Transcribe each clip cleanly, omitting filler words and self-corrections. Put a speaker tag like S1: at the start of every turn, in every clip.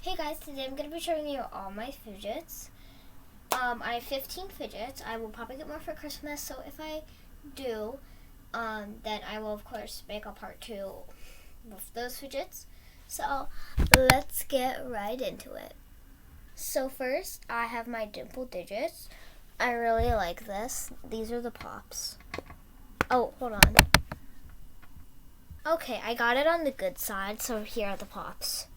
S1: Hey guys, today I'm going to be showing you all my fidgets. I have 15 fidgets. I will probably get more for Christmas, so if I do, then I will of course make a part 2 with those fidgets. So let's get right into it. So first, I have my dimple digits. I really like this. These are the pops. Oh, hold on. Okay, I got it on the good side, so here are the pops.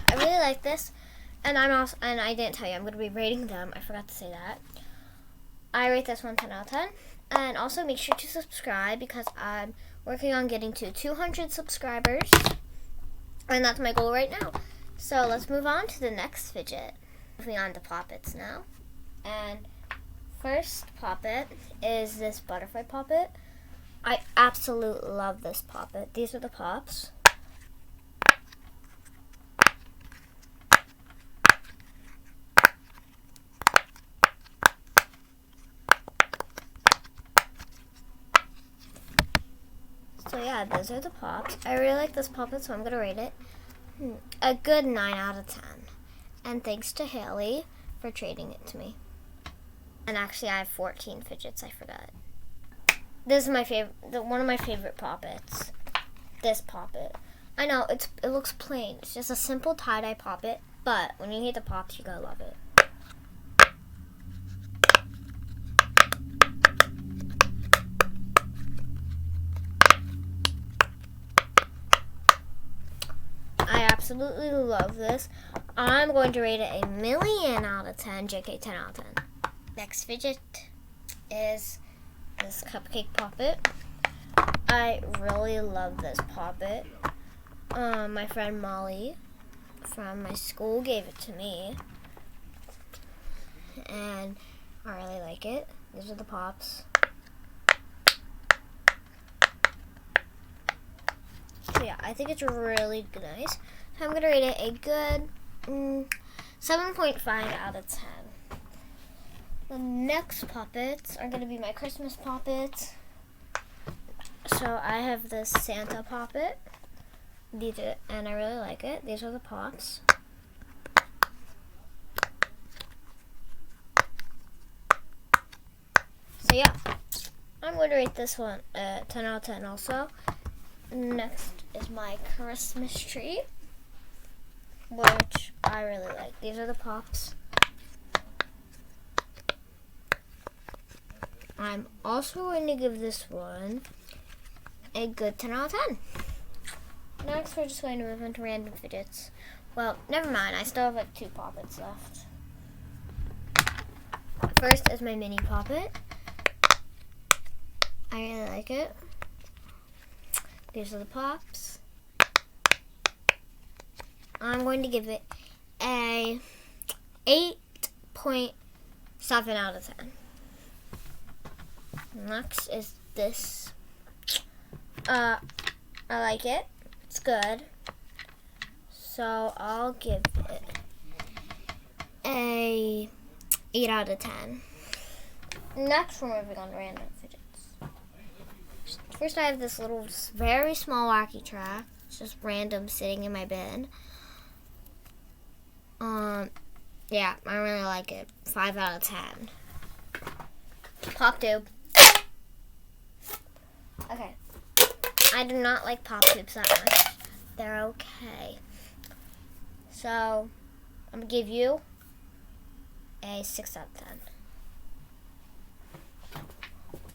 S1: I really like this, and I didn't tell you I'm going to be rating them. I forgot to say that. I rate this one 10 out of 10, and also make sure to subscribe because I'm working on getting to 200 subscribers, and that's my goal right now. So let's move on to the next fidget. Moving on to poppets now, and first poppet is this butterfly poppet. I absolutely love this poppet. These are the pops. So yeah, those are the pops. I really like this poppet, so I'm going to rate it a good 9 out of 10. And thanks to Haley for trading it to me. And actually, I have 14 fidgets, I forgot. This is my favorite, one of my favorite poppets. This poppet. I know, it looks plain. It's just a simple tie-dye poppet, but when you hit the pops, you're going to love it. I absolutely love this. I'm going to rate it a million out of 10, JK 10 out of 10. Next fidget is this cupcake poppet. I really love this poppet. My friend Molly from my school gave it to me, and I really like it. These are the pops. So yeah, I think it's really nice. So I'm going to rate it a good 7.5 out of 10. The next poppets are going to be my Christmas poppets. So I have this Santa poppet. And I really like it. These are the pops. So yeah, I'm going to rate this one 10 out of 10 also. Next is my Christmas tree, which I really like. These are the pops. I'm also going to give this one a good 10 out of 10. Next, we're just going to move into random fidgets. Well, never mind. I still have like 2 poppets left. First is my mini poppet. I really like it. These are the pops. I'm going to give it a 8.7 out of 10. Next is this. I like it. It's good. So I'll give it a 8 out of 10. Next, we're moving on to random fidgets. First, I have this little, very small wacky track. It's just random sitting in my bin. Yeah, I really like it. 5 out of 10. Pop tube. Okay. I do not like pop tubes that much. They're okay. So, I'm going to give you a 6 out of 10.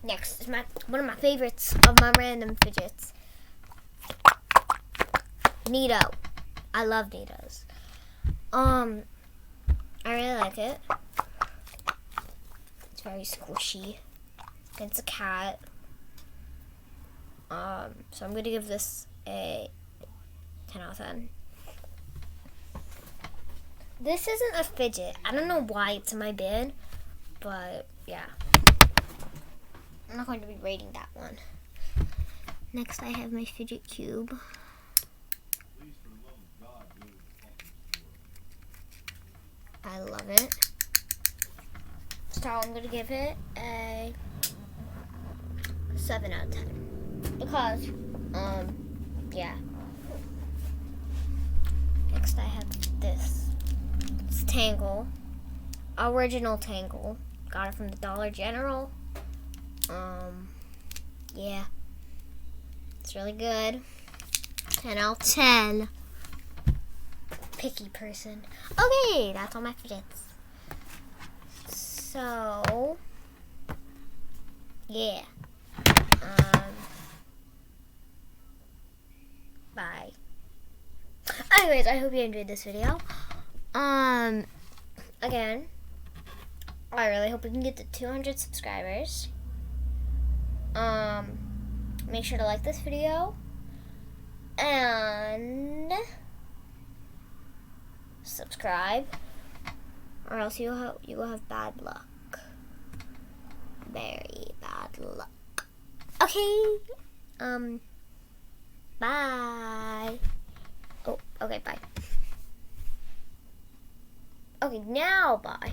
S1: Next is one of my favorites of my random fidgets. Neato. I love Neatos. I really like it. It's very squishy. It's a cat. So I'm going to give this a 10 out of 10. This isn't a fidget. I don't know why it's in my bin, but yeah. I'm not going to be rating that one. Next, I have my fidget cube. I love it. So I'm going to give it a 7 out of 10. because, yeah. Next I have this. It's Tangle. Original Tangle. Got it from the Dollar General. Yeah. It's really good. 10 out of 10. Picky person. Okay, that's all my fidgets. So, yeah. Bye. Anyways, I hope you enjoyed this video. Again, I really hope we can get to 200 subscribers. Make sure to like this video and subscribe, or else you will have bad luck. Very bad luck. Okay. Bye. Oh, okay, bye. Okay, now bye.